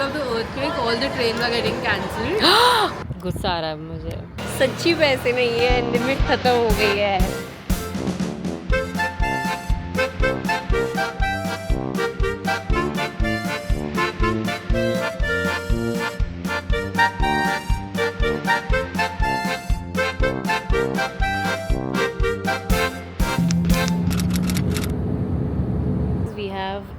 because of the earthquake, all the trains are getting cancelled. गुस्सा आ रहा है मुझे, सच्ची पैसे नहीं है, लिमिट खत्म हो गई है।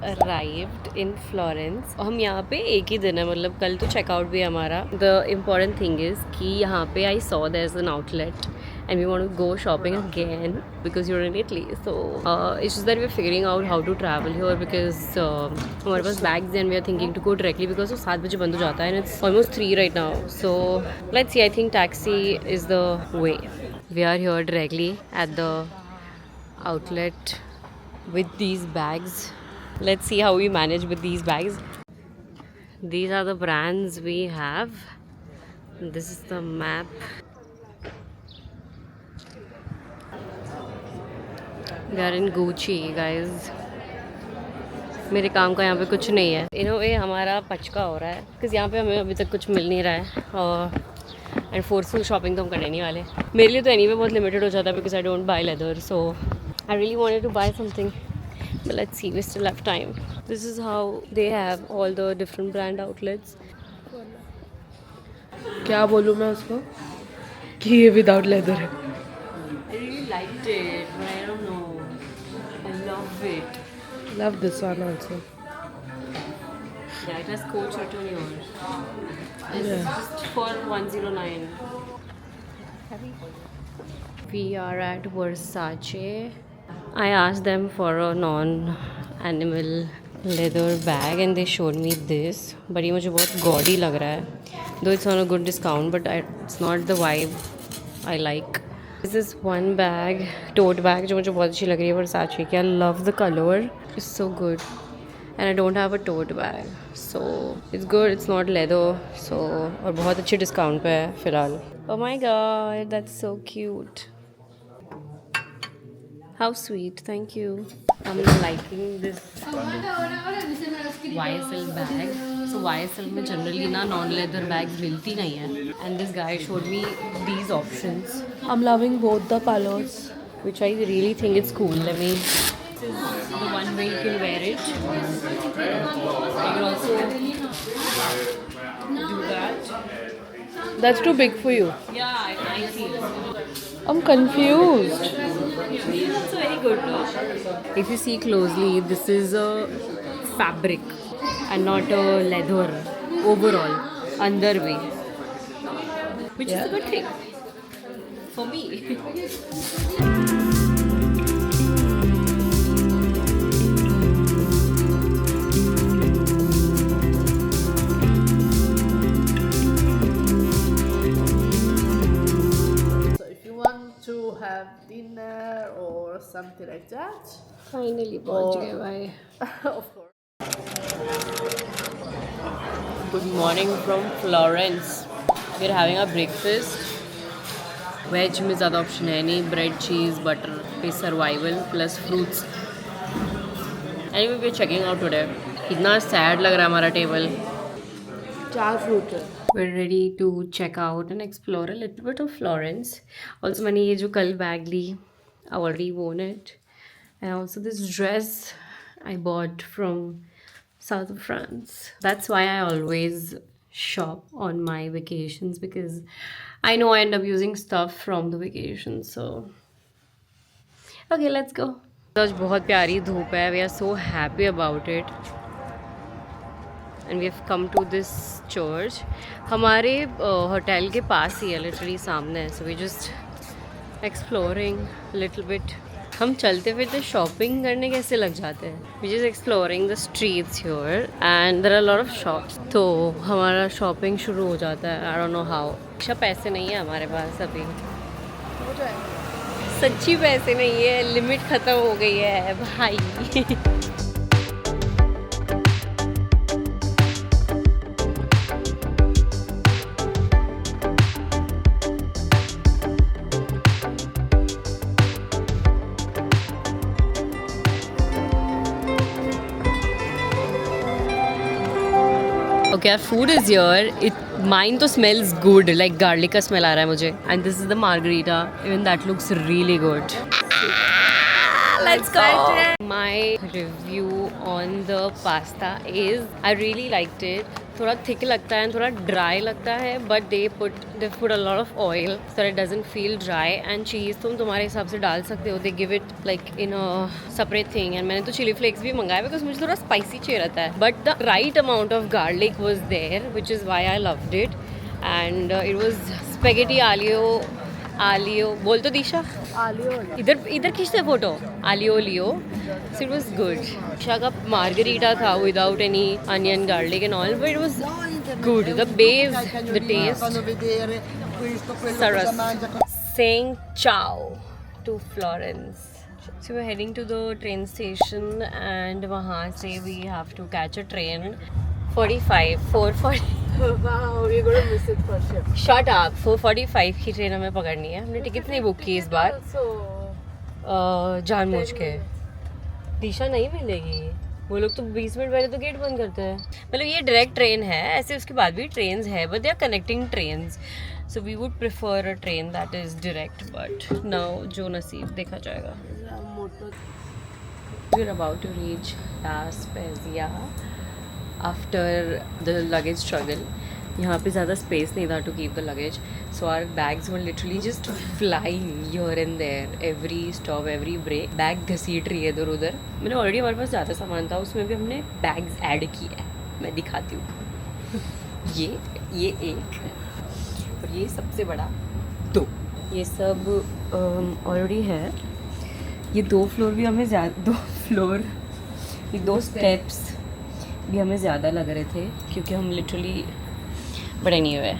Arrived in Florence. हम यहाँ पे एक ही दिन है, मतलब कल तो चेकआउट भी है हमारा। द इम्पॉर्टेंट थिंग इज़ कि यहाँ पे I saw there is an outlet and we want to go shopping again because you're in Italy, so it's just that we're figuring out how to travel here because हमारे पास bags and we are thinking to go directly because वो 7 बजे बंद हो जाता है and it's almost 3 right now, so let's see. I think taxi is the way. We are here directly at the outlet with these bags. Let's see how we manage with these bags. These are the brands we have. This is the map. We are in Gucci, guys. मेरे काम का यहाँ पे कुछ नहीं है। इन वे हमारा पचका हो रहा है बिकॉज यहाँ पे हमें अभी तक कुछ मिल नहीं रहा है और एंड फोर्सफुल शॉपिंग तो हम करने नहीं वाले। मेरे लिए तो एनीवे बहुत लिमिटेड हो जाता है because I don't buy leather, so I really wanted to buy something, but let's see, we still have time. This is how they have all the different brand outlets. क्या बोलूँ मैं उसको कि ये विदाउट लेदर है। I really liked it, but I don't know. I love it. Love this one also. Yeah, it has coach written here. It's Yeah. just for 109. We are at Versace. I asked them for a non-animal leather bag and they showed me this. But ये मुझे बहुत gaudy लग रहा है. Though it's on a good discount, but it's not the vibe I like. This is one bag, tote bag, जो मुझे बहुत अच्छी लग रही है Versace की. I love the color. It's so good. And I don't have a tote bag. So it's good. It's not leather. So और बहुत अच्छी discount पे है फिलहाल. Oh my god, that's so cute. How sweet, thank you. I'm liking this YSL bag. So YSL में generally ना non-leather bags मिलती नहीं है. And this guy showed me these options, I'm loving both the colors. which I really think it's cool. Let me. This is the one way you can wear it. You can also do that. That's too big for you. Yeah, I feel. I'm confused. It's also very good too. If you see closely, this is a fabric and not a leather overall, under way, which is a good thing for me. So if you want to have dinner or something like that, Finally पहुंच गए भाई. of course. Good morning from Florence. We're having a breakfast. Veg में ज़्यादा option है नहीं. Bread, cheese, butter पे survival plus fruits. Anyway, we're checking out today. कितना sad लग रहा है हमारा टेबल. 4 fruit है. We're ready to check out and explore a little bit of Florence. Also मैंने ये जो कल बैग ली, I already worn it. And also this dress I bought from south of France. That's why I always shop on my vacations because I know I end up using stuff from the vacation. So okay, let's go. आज बहुत प्यारी धूप है. We are so happy about it. And we have come to this church. हमारे hotel के पास ही है, literally सामने है. So we just exploring little bit. हम चलते फिरते शॉपिंग करने कैसे लग जाते हैं. We just exploring the streets here and there are a lot of shops. तो हमारा शॉपिंग शुरू हो जाता है. I don't know how. अच्छा पैसे नहीं है हमारे पास अभी. सच्ची पैसे नहीं है, लिमिट ख़त्म हो गई है भाई. Okay, our food is here. Mine तो smells good, like garlic का smell आ रहा है मुझे. And this is the margarita. Even that looks really good. Let's go. My review on the pasta is I really liked it. थोड़ा thick लगता है, थोड़ा dry लगता है, but they put a lot of oil so that it doesn't feel dry. And cheese तुम तुम्हारे हिसाब से डाल सकते हो. They give it like in a separate thing. And मैंने तो chili flakes भी मंगाया because मुझे थोड़ा spicy चाहिए रहता है. But the right amount of garlic was there, which is why I loved it. And it was spaghetti आलियो बोल तो दिशा इधर खींचते photo aglio olio so it was good Disha का मार्गरीटा था without any onion garlic and all but it was good the base the taste सरस saying ciao to Florence. So we're heading to the train station and वहाँ से we have to catch a train 4:40 Wow, we're gonna miss it for sure. Shut up. 4:45 की train हमें पकड़नी है. हमने ticket नहीं book की इस बार जानबूझ के. दिशा नहीं मिलेगी. वो लोग तो 20 मिनट पहले तो गेट बंद करते हैं. मतलब ये डायरेक्ट ट्रेन है. ऐसे उसके बाद भी ट्रेन्स है but they are connecting trains. So we would prefer a train that is direct but now जो नसीब देखा जाएगा. We are about to reach La Spezia after the luggage struggle. यहाँ पे ज़्यादा स्पेस नहीं था to keep the luggage so our bags were literally just flying here and there every stop every break. Bag घसीट रही है इधर उधर. मैंने ऑलरेडी हमारे पास ज़्यादा सामान था उसमें भी हमने बैग्स ऐड किया है. मैं दिखाती हूँ. ये एक और ये सबसे बड़ा 2. ये सब ऑलरेडी है. ये 2 फ्लोर भी हमें ये 2 स्टेप्स भी हमें ज़्यादा लग रहे थे क्योंकि हम literally but anyway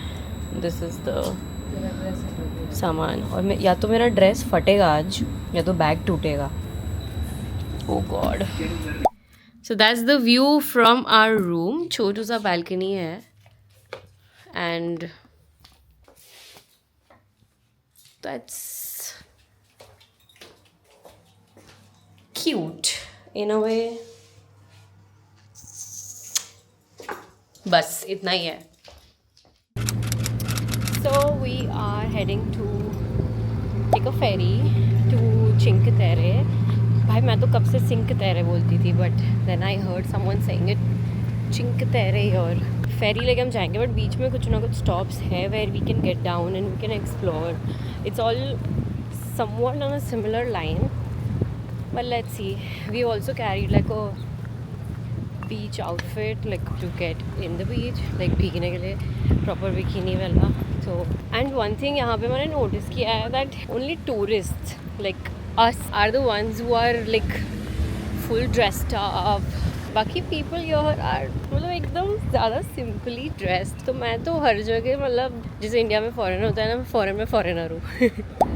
this is the सामान. और मैं या तो मेरा ड्रेस फटेगा आज या तो बैग टूटेगा. Oh God. So that's the view from our room. छोटू सा बालकनी है and that's cute in a way. बस इतना ही है. So we are heading to take a ferry to Cinque Terre. भाई मैं तो कब से सिंक तेरे बोलती थी but then I heard someone saying it Cinque Terre. और फेरी लेके हम जाएंगे बट बीच में कुछ ना कुछ स्टॉप्स है where we can get down and we can explore. It's all somewhat on a similar line but let's see. We also carried like a beach outfit like to get in the beach like भीगने के लिए proper bikini वाला. So and one thing यहाँ पे मैंने notice किया है that only tourists like us are the ones who are like full dressed up. बाकी people here are मतलब एकदम ज़्यादा simply dressed. तो मैं तो हर जगह मतलब जैसे इंडिया में फॉरेनर होता है ना मैं फॉरेन में फॉरेनर हूँ.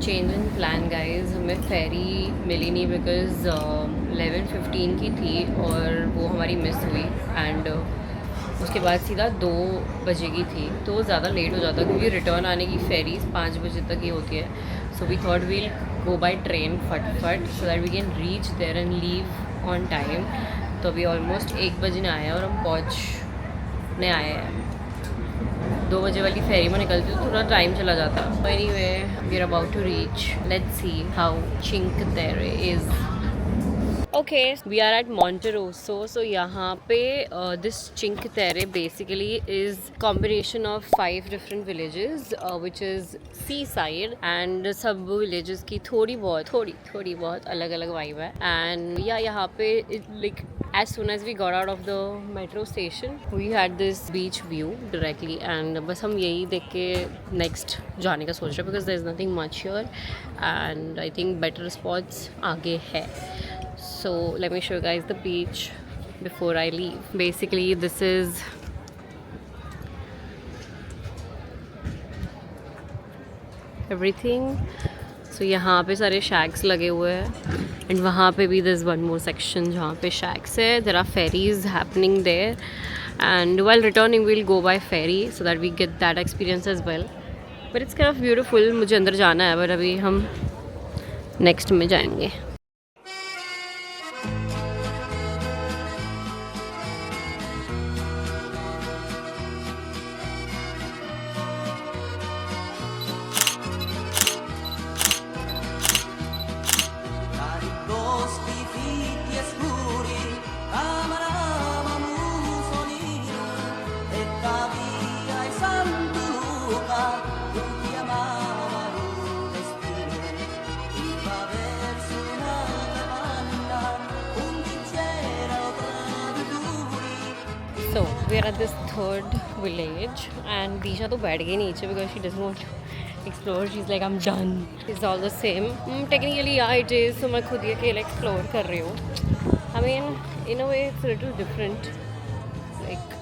Change in plan guys. हमें फेरी मिली नहीं बिकॉज 11:15 की थी और वो हमारी मिस हुई एंड उसके बाद सीधा 2 बजे की थी तो ज़्यादा लेट हो जाता क्योंकि रिटर्न आने की फेरीज 5 बजे तक ही होती है. So we thought we'll go by train फटफट so that we can reach there and leave on time. तो अभी ऑलमोस्ट 1 बजने आए हैं और हम पहुँचने आए हैं. 2 बजे वाली फेरी में निकलती तो थोड़ा टाइम चला जाता. Anyway we are about to reach. Let's see how Cinque Terre is. Okay we are at Monterosso. So यहाँ पे this Cinque Terre basically is combination of 5 different villages which is seaside and सब villages की थोड़ी बहुत अलग अलग vibe है. And या यहाँ पे like as soon as we got out of the metro station we had this beach view directly and बस हम यही देख के next जाने का सोच रहे हैं because there is nothing much here and I think better spots आगे है. So let me show you guys the beach before I leave. Basically this is everything. So यहाँ पे सारे शैक्स लगे हुए हैं एंड वहाँ पे भी दिस वन मोर सेक्शन जहाँ पे शैक्स है. There are ferries happening there and while returning we'll go by ferry so that we get that experience as well. But it's kind of beautiful. मुझे अंदर जाना है बट अभी हम next में जाएंगे. we are at this third village and Disha तो बैठ गई नीचे because she doesn't want to explore. She's like I'm done. It's all the same. Technically yeah it is. So मैं खुद ही अकेले explore कर रही हूँ. I mean in a way it's a little different. Like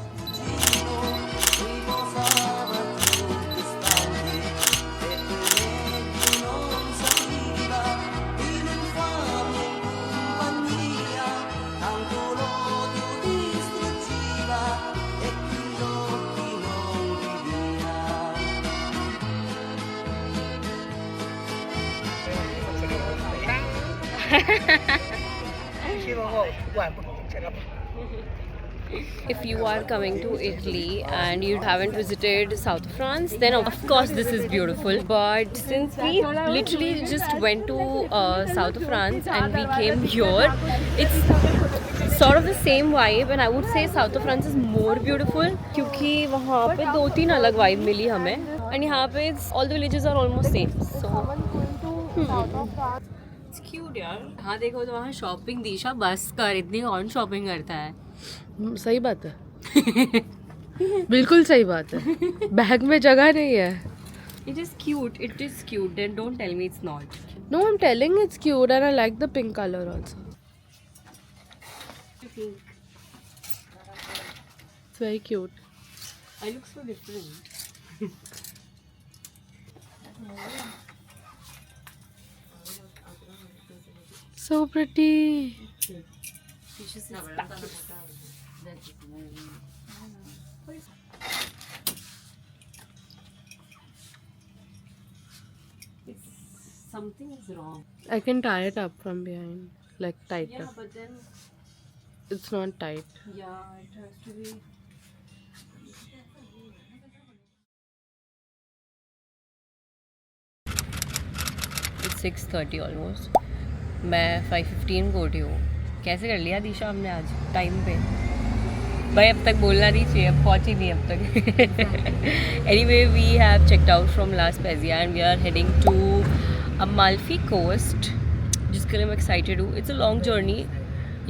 if you are coming to Italy and you haven't visited South of France, then of course this is beautiful. But since we literally just went to South of France and we came here, it's sort of the same vibe and I would say South of France is more beautiful क्योंकि वहाँ पे 2-3 अलग vibe मिली हमें and यहाँ पे all the villages are almost same. So it's cute यार. हाँ देखो तो वहाँ शॉपिंग दिशा बस कर इतनी कौन शॉपिंग करता है. सही बात है. बिल्कुल सही बात है. बैग में जगह नहीं है. It is cute. It is cute. Then don't tell me it's not. No, I'm telling it's cute and I like the pink color also. Pink. It's very cute. I look so different. So pretty. Something is wrong. I can tie it up from behind, like tighter. Yeah, but then It's not tight. yeah, it has to be. It's 6:30 almost. मैं 5:15 को उठी हूँ. कैसे कर लिया दिशा हमने आज time पे. भाई अब तक बोलना नहीं चाहिए. अब पहुँची नहीं अब तक. Anyway, we have checked out from La Spezia and we are heading to Amalfi Coast, जिसके लिए मैं excited हूँ. It's a long journey.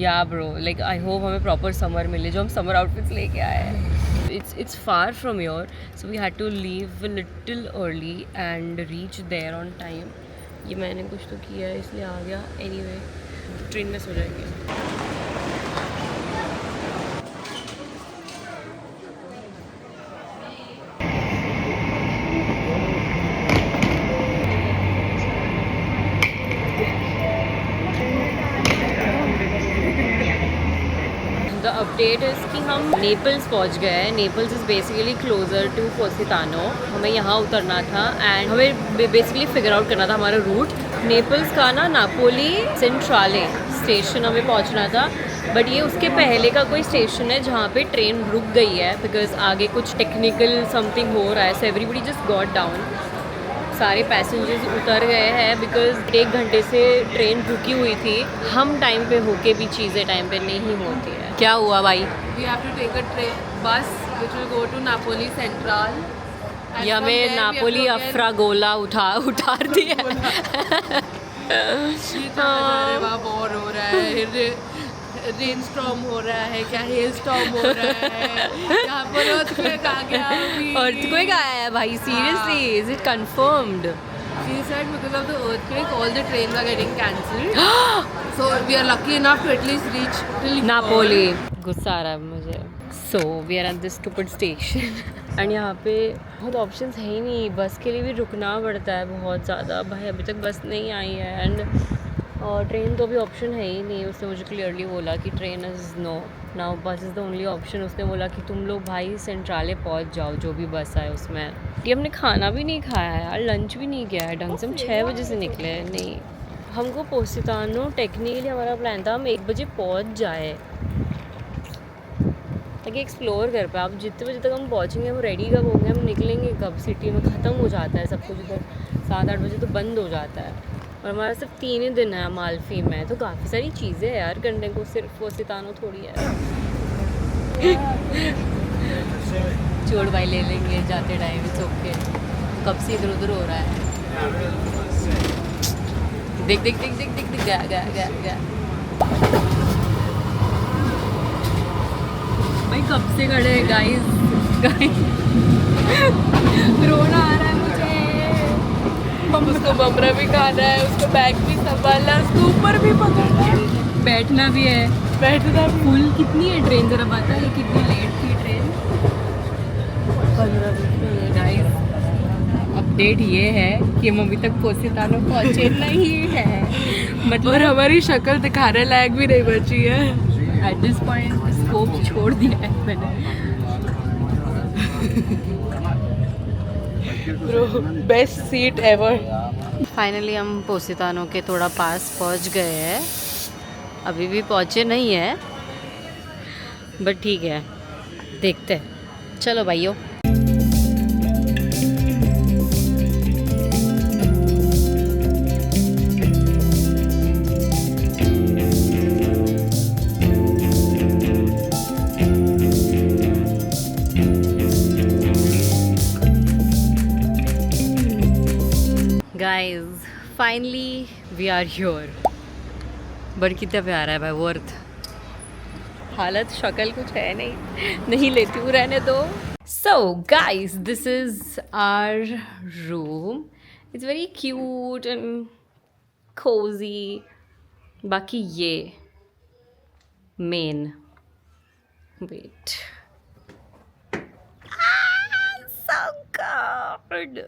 Yeah bro, like I hope हमें proper summer मिले जो हम summer outfits लेके आए हैं. It's far from here, so we had to leave a little early and reach there on time. ये मैंने कुछ तो किया है इसलिए आ गया. Anyway, ट्रेन में सो जाएंगे. द अपडेट इज़ कि हम नेपल्स पहुंच गए हैं. Naples is basically closer to Positano. हमें यहाँ उतरना था एंड हमें बेसिकली फिगर आउट करना था हमारा रूट. नेपल्स का ना नापोली सेंट्राले स्टेशन हमें पहुँचना था, बट ये उसके पहले का कोई स्टेशन है जहाँ पे ट्रेन रुक गई है बिकॉज आगे कुछ टेक्निकल समथिंग हो रहा है. So everybody just got down. सारे पैसेंजर्स उतर गए हैं बिकॉज 1 घंटे से ट्रेन रुकी हुई थी. हम टाइम पे होके भी चीज़ें टाइम पे नहीं होती है. क्या हुआ भाई? We have to take a train bus which will go to Napoli Central. ये हमें नापोली अफ्रागोला उतार दिया. अरे वाह, बोर हो रहा है. रेन स्टॉर्म हो रहा है क्या? हेल स्टॉर्म हो रहा है. यहाँ पर earthquake आ गया अभी. अर्थक्वेक आया है भाई. Seriously is it confirmed? She said because of the earthquake all the trains are getting cancelled. So we are lucky enough to at least reach till Napoli. गुस्सा आ रहा है मुझे. So we are at this stupid station and यहाँ पे बहुत options है ही नहीं. बस के लिए भी रुकना पड़ता है बहुत ज़्यादा. भाई अभी तक बस नहीं आई है एंड और ट्रेन तो भी ऑप्शन है ही नहीं. उसने मुझे क्लियरली बोला कि train is no now, bus is the only option. उसने बोला कि तुम लोग भाई सेंट्राले पहुँच जाओ जो भी बस आए उसमें. ये हमने खाना भी नहीं खाया है यार, लंच भी नहीं किया है ढंग से. हम 6 बजे से निकले हैं. नहीं, हमको पोसितानो टेक्निकली हमारा प्लान था हम 1 बजे पहुँच जाए ताकि एक्सप्लोर कर पाए. अब जितने बजे तक हम पहुँचेंगे हम रेडी कब होंगे, हम निकलेंगे कब. सिटी में ख़त्म हो जाता है सब कुछ. इधर 7-8 बजे तो बंद हो जाता है और हमारा सिर्फ 3 ही दिन है अमाल्फी में. तो काफ़ी सारी चीज़ें हैं यार करने को. सिर्फ पोसितानो थोड़ी है. चोड़ भाई ले लेंगे जाते टाइम. It's okay. कब से इधर उधर हो रहा है. देख देख देख देख देख गया. भाई कब से खड़े हैं गाइस, रोना आ रहा है मुझे। उसको बमरा भी खाना है, उसको बैग भी संभालना है, उसको ऊपर भी पकड़ना है, बैठना भी है। बैठना भी। फुल कितनी है ट्रेन, जरा बता ये कितनी लेट थी ट्रेन। 15 मिनट। गाइस अपडेट ये है कि हम अभी तक पोसितानो पहुंचे नहीं है, और मतलब हमारी शक्ल दिखाने लायक भी नहीं बची है। एट दिस पॉइंट स्कोप छोड़ दिया है मैंने। Bro best seat ever. Finally हम पोसितानो के थोड़ा पास पहुंच गए हैं, अभी भी पहुंचे नहीं है बट ठीक है, देखते हैं। चलो भाइयों। Guys finally we are here. But कितना प्यारा है भाई, वर्थ। हालत शक्ल कुछ है नहीं लेती हूँ, रहने दो। So guys this is our room, it's very cute and cozy. बाकी ये मेन, वेट, so good.